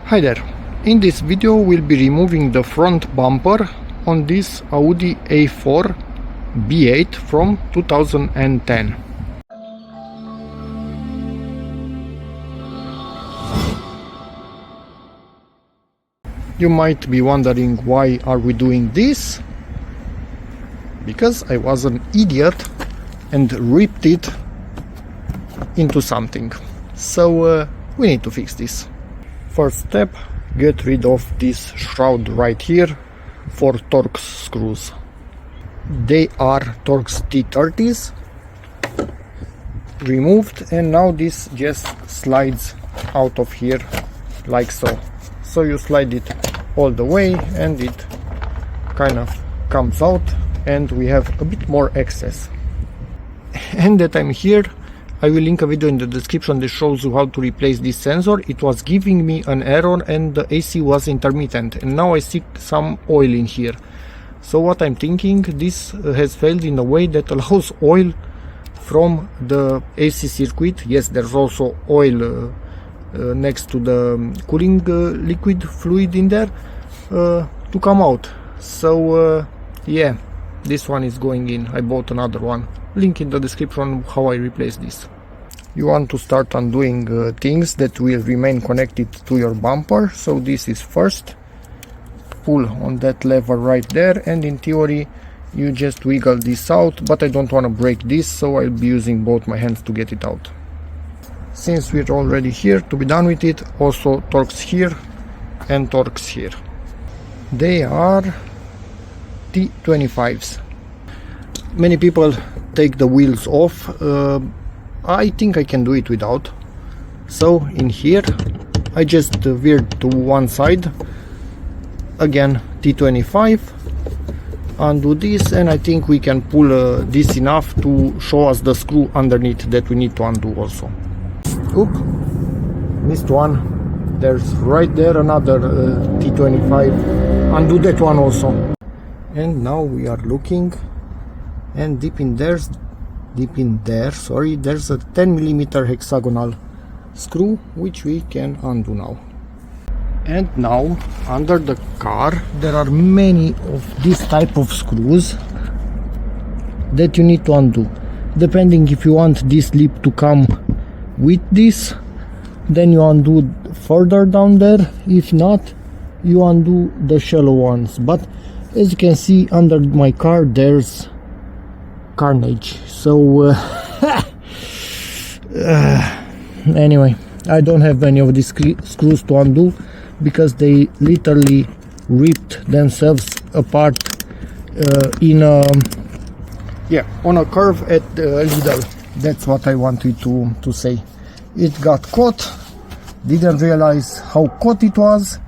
Hi there, in this video we'll be removing the front bumper on this Audi A4 B8 from 2010. You might be wondering why are we doing this? Because I was an idiot and ripped it into something. So we need to fix this. First step, get rid of this shroud right here for Torx screws. They are Torx T30s. Removed, and now this just slides out of here like so. So you slide it all the way and it kind of comes out and we have a bit more excess. And that I'm here, I will link a video in the description that shows you how to replace this sensor. It was giving me an error and the AC was intermittent, and now I see some oil in here. So what I'm thinking, this has failed in a way that allows oil from the AC circuit. Yes, there's also oil next to the cooling liquid fluid in there to come out. So yeah, this one is going in. I bought another one. Link in the description how I replace this. You want to start undoing things that will remain connected to your bumper. So this is first. Pull on that lever right there, and in theory you just wiggle this out, but I don't want to break this, so I'll be using both my hands to get it out. Since we're already here to be done with it, also Torx here and Torx here. They are T25s. Many people take the wheels off. I think I can do it without. So in here I just veered to one side. Again T25, undo this, and I think we can pull this enough to show us the screw underneath that we need to undo also. Oop, missed one. There's right there another T25. Undo that one also. And now we are looking, and deep in there, sorry, there's a 10mm hexagonal screw which we can undo now. And now under the car there are many of this type of screws that you need to undo. Depending if you want this lip to come with this, then you undo further down there. If not, you undo the shallow ones. But as you can see, under my car there's carnage. So anyway, I don't have any of these screws to undo because they literally ripped themselves apart on a curve at Lidl. That's what I wanted to say. It got caught, didn't realize how caught it was.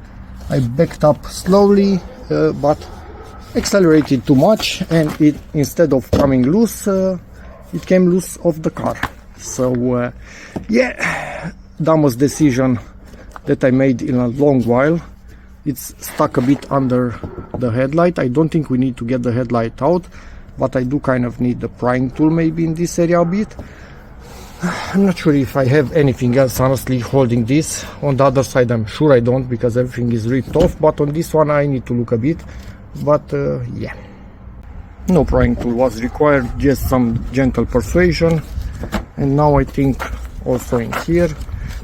I backed up slowly, but accelerated too much, and it, instead of coming loose, it came loose off the car. So yeah, dumbest decision that I made in a long while. It's stuck a bit under the headlight. I don't think we need to get the headlight out, but I do kind of need the prying tool maybe in this area a bit. I'm not sure if I have anything else honestly holding this. On the other side I'm sure I don't, because everything is ripped off, but on this one I need to look a bit. But yeah, no prying tool was required, just some gentle persuasion. And now I think also in here,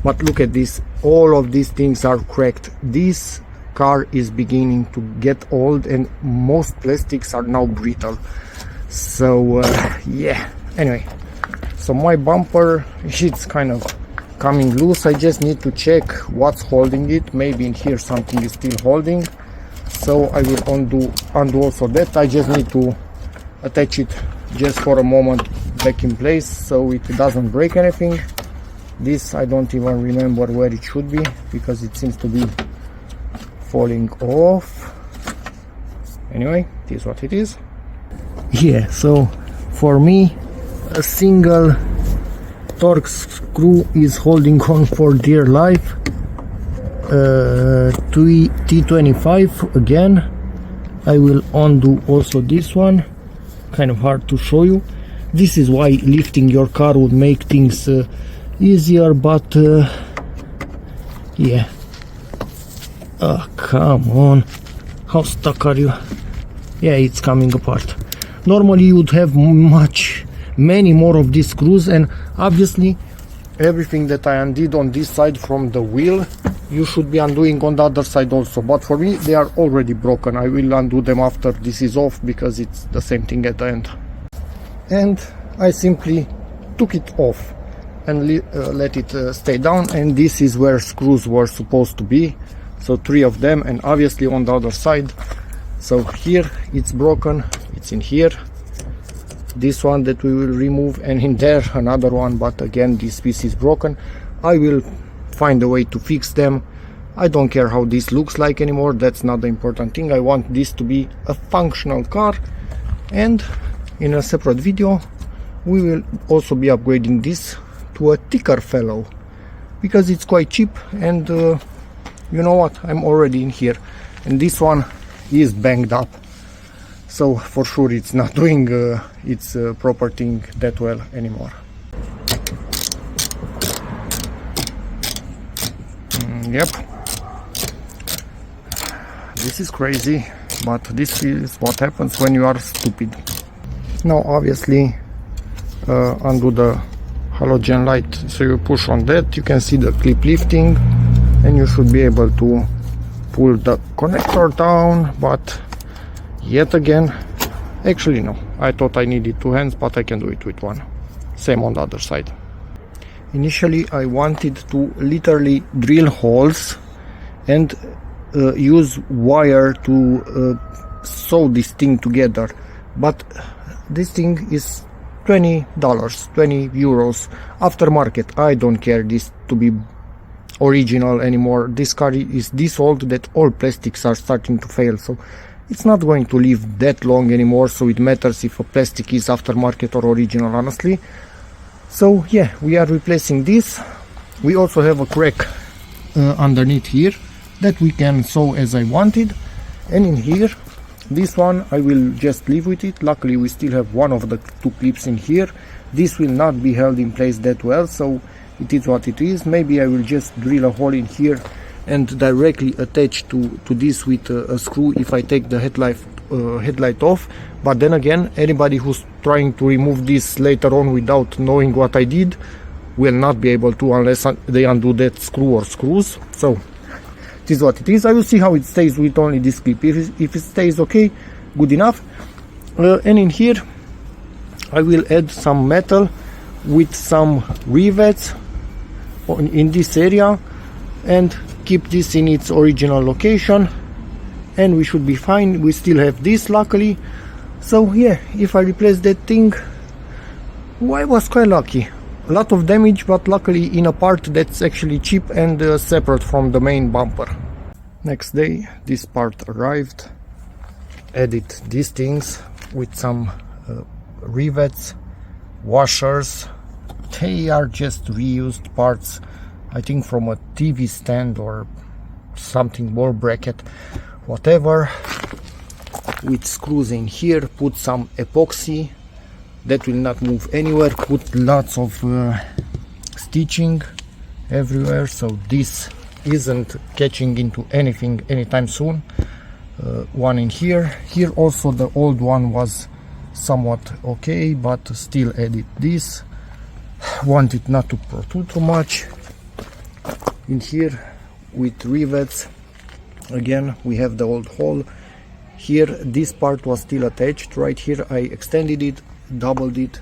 but look at this, all of these things are cracked. This car is beginning to get old and most plastics are now brittle. So yeah, anyway, so my bumper, it's kind of coming loose. I just need to check what's holding it. Maybe in here something is still holding, so I will undo also that. I just need to attach it just for a moment back in place so it doesn't break anything. This I don't even remember where it should be because it seems to be falling off. Anyway, it is what it is. Yeah, so for me a single Torx screw is holding on for dear life. T25 again. I will undo also this one. Kind of hard to show you. This is why lifting your car would make things easier, but yeah, Oh, come on. How stuck are you? Yeah, it's coming apart. Normally you would have many more of these screws, and obviously everything that I undid on this side from the wheel, you should be undoing on the other side also. But for me, they are already broken. I will undo them after this is off, because it's the same thing at the end. And I simply took it off and let it stay down, and this is where screws were supposed to be. So 3 of them, and obviously on the other side. So here it's broken, it's in here, this one that we will remove, and in there another one, but again this piece is broken. I will find a way to fix them. I don't care how this looks like anymore, that's not the important thing. I want this to be a functional car, and in a separate video we will also be upgrading this to a thicker fellow, because it's quite cheap, and you know what, I'm already in here, and this one is banged up, so for sure it's not doing its proper thing that well anymore. Yep, this is crazy, but this is what happens when you are stupid. Now obviously undo the halogen light, so you push on that, you can see the clip lifting, and you should be able to pull the connector down. But yet again, actually no, I thought I needed 2 hands, but I can do it with 1. Same on the other side. Initially I wanted to literally drill holes and use wire to sew this thing together, but this thing is $20, 20 euros aftermarket. I don't care this to be original anymore. This car is this old that all plastics are starting to fail, so it's not going to live that long anymore, so it matters if a plastic is aftermarket or original, honestly. So yeah, we are replacing this. We also have a crack underneath here that we can sew as I wanted, and in here, this one I will just leave with it. Luckily we still have one of the 2 clips in here. This will not be held in place that well, so it is what it is. Maybe I will just drill a hole in here and directly attach to this with a screw if I take the headlight off. But then again, anybody who's trying to remove this later on without knowing what I did will not be able to, unless they undo that screw or screws. So it is what it is. I will see how it stays with only this clip. If it stays okay, good enough. And in here I will add some metal with some rivets in this area and keep this in its original location, and we should be fine. We still have this, luckily. So yeah, if I replace that thing, I was quite lucky. A lot of damage, but luckily in a part that's actually cheap and separate from the main bumper. Next day this part arrived. Added these things with some rivets, washers. They are just reused parts, I think from a TV stand or something, wall bracket, whatever. With screws in here, put some epoxy that will not move anywhere, put lots of stitching everywhere, so this isn't catching into anything anytime soon. One in here. Here also the old one was somewhat okay, but still added this. Want it not to protrude too much. In here with rivets, again we have the old hole. Here this part was still attached. Right here I extended it, doubled it,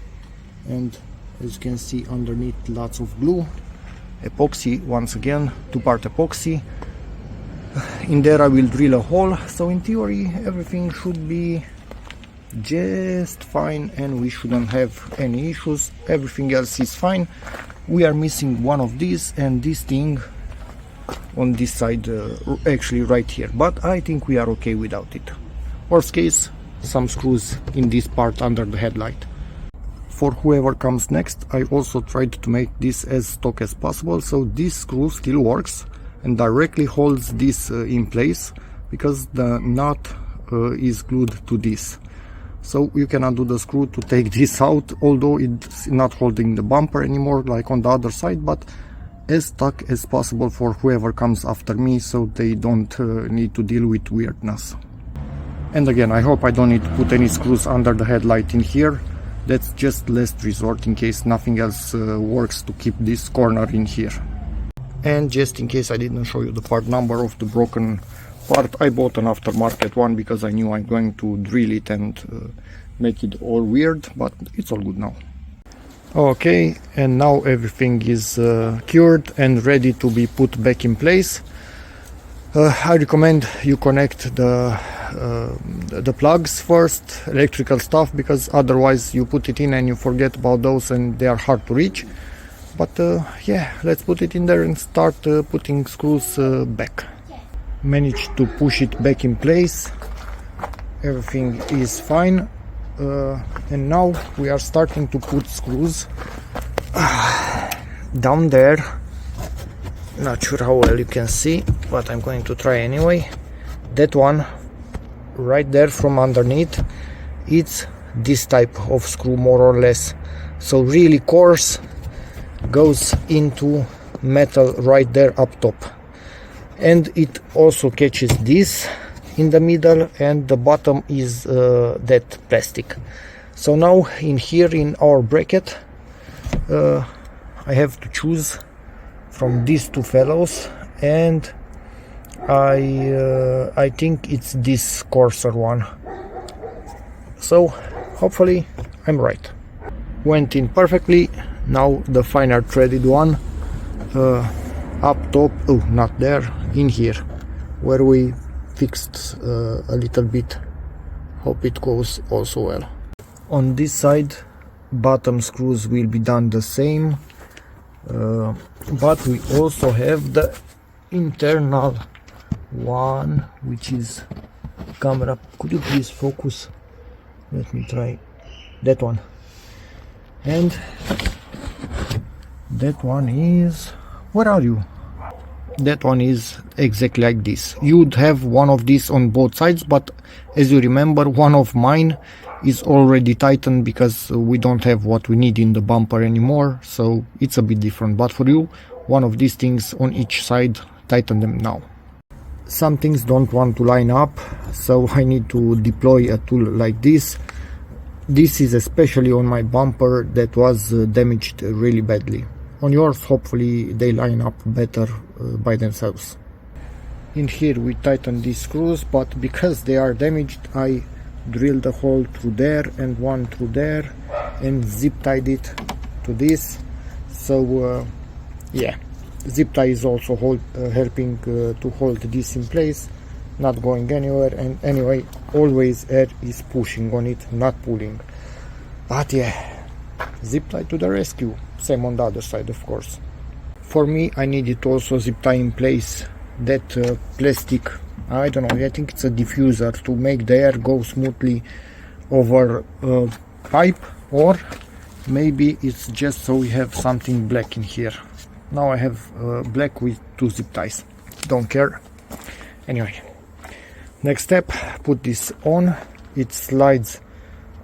and as you can see underneath lots of glue. Epoxy once again, 2-part epoxy. In there I will drill a hole, so in theory everything should be just fine and we shouldn't have any issues. Everything else is fine. We are missing one of these and this thing on this side, actually right here, but I think we are okay without it. Worst case, some screws in this part under the headlight. For whoever comes next, I also tried to make this as stock as possible, so this screw still works and directly holds this in place because the nut is glued to this. So you can undo the screw to take this out, although it's not holding the bumper anymore like on the other side, but as tuck as possible for whoever comes after me, so they don't need to deal with weirdness. And again, I hope I don't need to put any screws under the headlight in here. That's just last resort in case nothing else works to keep this corner in here. And just in case I didn't show you the part number of the broken part, I bought an aftermarket one because I knew I'm going to drill it and make it all weird, but it's all good now. Okay, and now everything is cured and ready to be put back in place. I recommend you connect the plugs first, electrical stuff, because otherwise you put it in and you forget about those and they are hard to reach. But yeah, let's put it in there and start putting screws back. Managed to push it back in place. Everything is fine. And now we are starting to put screws down there. Not sure how well you can see, but I'm going to try anyway. That one right there from underneath, it's this type of screw more or less, so really coarse, goes into metal right there up top, and it also catches this in the middle, and the bottom is that plastic. So now in here in our bracket I have to choose from these two fellows, and I think it's this coarser one, so hopefully I'm right. Went in perfectly. Now the finer threaded one up top, oh not there, in here where we fixed a little bit. Hope it goes also well. On this side bottom screws will be done the same, but we also have the internal one, which is camera. Could you please focus? Let me try that one. And that one is, where are you? That one is exactly like this. You would have one of these on both sides, but as you remember, one of mine is already tightened because we don't have what we need in the bumper anymore, so it's a bit different. But for you, one of these things on each side, tighten them now. Some things don't want to line up, so I need to deploy a tool like this. This is especially on my bumper that was damaged really badly. On yours, hopefully they line up better by themselves. In here we tighten these screws, but because they are damaged, I drilled a hole through there and one through there and zip tied it to this. So yeah, zip tie is also helping to hold this in place, not going anywhere. And anyway, always air is pushing on it, not pulling. But yeah, zip tie to the rescue. Same on the other side, of course. For me, I needed to also zip tie in place that plastic, I don't know, I think it's a diffuser to make the air go smoothly over pipe, or maybe it's just so we have something black in here. Now I have black with two zip ties, don't care. Anyway, next step, put this on. It slides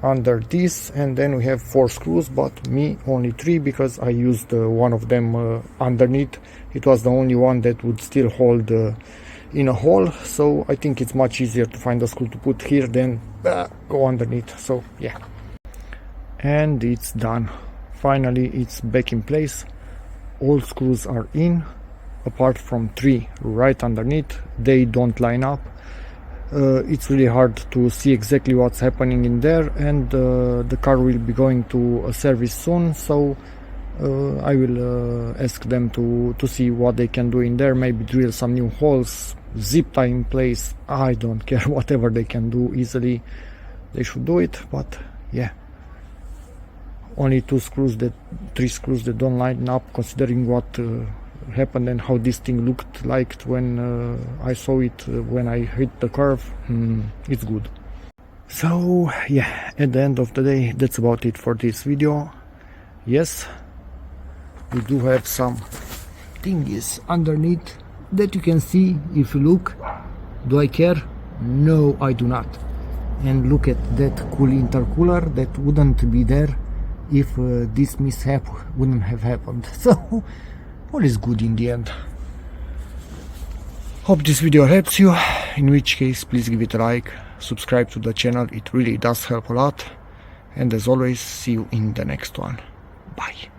under this, and then we have 4 screws, but me only 3 because I used one of them underneath. It was the only one that would still hold in a hole, so I think it's much easier to find a screw to put here than go underneath. So yeah, and it's done. Finally it's back in place. All screws are in apart from 3 right underneath. They don't line up. It's really hard to see exactly what's happening in there, and the car will be going to a service soon, so I will ask them to see what they can do in there. Maybe drill some new holes, zip tie in place, I don't care. Whatever they can do easily, they should do it. But yeah, only 3 screws that don't line up, considering what happened and how this thing looked like when I saw it when I hit the curve. It's good. So yeah, at the end of the day, that's about it for this video. Yes, we do have some thingies underneath that you can see if you look. Do I care? No, I do not. And look at that cool intercooler that wouldn't be there if this mishap wouldn't have happened. So all is good in the end. Hope this video helps you, in which case please give it a like, subscribe to the channel, it really does help a lot, and as always, see you in the next one. Bye.